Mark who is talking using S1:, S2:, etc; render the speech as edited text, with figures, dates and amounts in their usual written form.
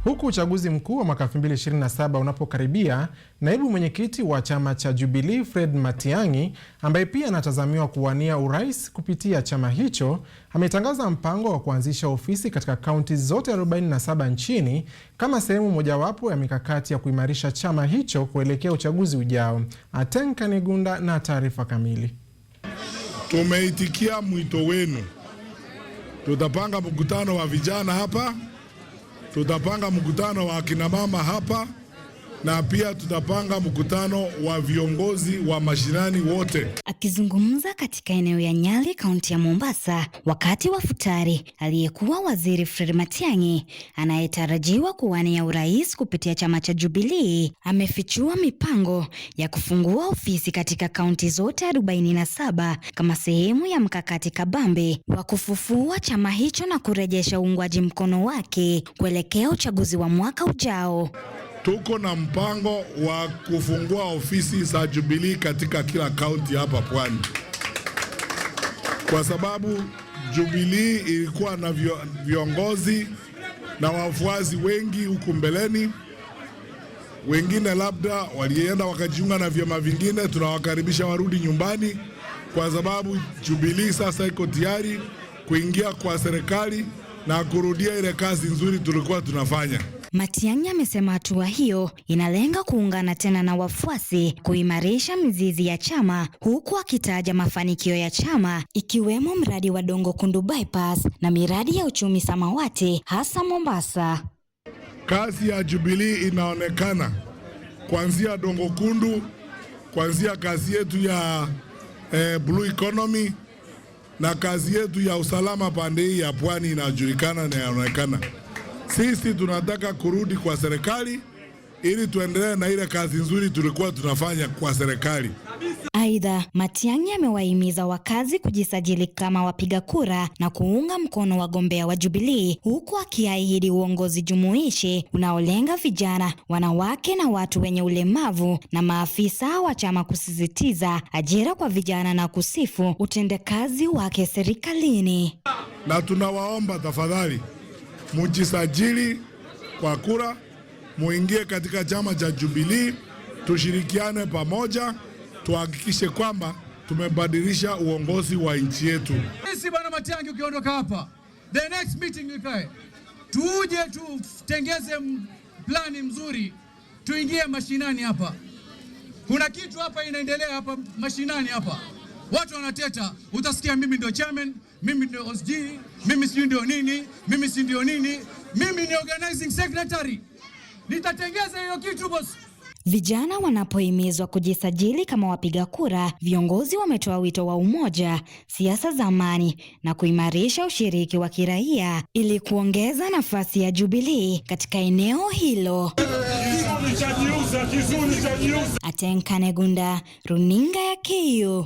S1: Huku uchaguzi mkuu wa mwaka 2027 unapokaribia, naibu mwenyekiti wa chama cha Jubilee Fred Matiang'i, ambaye pia anatazamiwa kuwania urais kupitia chama hicho, ametangaza mpango wa kuanzisha ofisi katika kaunti zote 47 nchini kama sehemu mojawapo ya mikakati ya kuimarisha chama hicho kuelekea uchaguzi ujao. Aten Kanegunda na taarifa kamili.
S2: Tumeitikia mwito wenu. Tutapanga mkutano wa vijana hapa, tutapanga mkutano wa akina mama hapa, na pia tutapanga mkutano wa viongozi wa mashinani wote.
S3: Akizungumza katika eneo ya Nyali, kaunti ya Mombasa, wakati wa futari, aliyekuwa waziri Fred Matiang'i, anayetarajiwa kuwania urais kupitia chama cha Jubilee, amefichua mipango ya kufungua ofisi katika kaunti zote 47 kama sehemu ya mkakati kabambe wa kufufua chama hicho na kurejesha uungwaji mkono wake kuelekea uchaguzi wa mwaka ujao.
S2: Tuko na mpango wa kufungua ofisi za Jubilee katika kila kaunti hapa Pwani, kwa sababu Jubilee ilikuwa na viongozi na wafuasi wengi huku mbeleni. Wengine labda walienda wakajiunga na vyama vingine, tunawakaribisha warudi nyumbani, kwa sababu Jubilee sasa iko tayari kuingia kwa serikali na kurudia ile kazi nzuri tulikuwa tunafanya.
S3: Matiang'i amesema hatua hiyo inalenga kuungana tena na wafuasi, kuimarisha mizizi ya chama, huku akitaja mafanikio ya chama ikiwemo mradi wa Dongo Kundu bypass na miradi ya uchumi samawati hasa Mombasa.
S2: Kazi ya Jubilee inaonekana kuanzia Dongo Kundu, kuanzia kazi yetu ya blue economy na kazi yetu ya usalama pande hii ya Pwani inajulikana na inaonekana. Sisi tunataka kurudi kwa serikali ili tuendelee na ile kazi nzuri tulikuwa tunafanya kwa serikali.
S3: Aidha, Matiang'i amewahimiza wakazi kujisajili kama wapiga kura na kuunga mkono wagombea wa Jubilee, huku akiahidi uongozi jumuishi unaolenga vijana, wanawake na watu wenye ulemavu, na maafisa wa chama kusisitiza ajira kwa vijana na kusifu utendakazi wake serikalini.
S2: Na tunawaomba tafadhali mujisajili kwa kura, muingie katika chama cha Jubilee, tushirikiane pamoja, tuhakikishe kwamba tumebadilisha uongozi wa nchi yetu.
S4: Sisi bwana Matiang'i, ukiondoka hapa, the next meeting ikae, tuje tutengeze plani mzuri, tuingie mashinani hapa. Kuna kitu hapa inaendelea hapa mashinani hapa. Watu wanateta, utasikia mimi ndio chairman, mimi ndio OSG, mimi si ndio nini, mimi si ndio nini, mimi ni organizing secretary. Nitatengeza hiyo kitu boss.
S3: Vijana wanapohimizwa kujisajili kama wapiga kura, viongozi wametoa wito wa umoja, siasa za amani na kuimarisha ushiriki wa kiraia ili kuongeza nafasi ya Jubilee katika eneo hilo. Aten Kanegunda, runinga ya KU.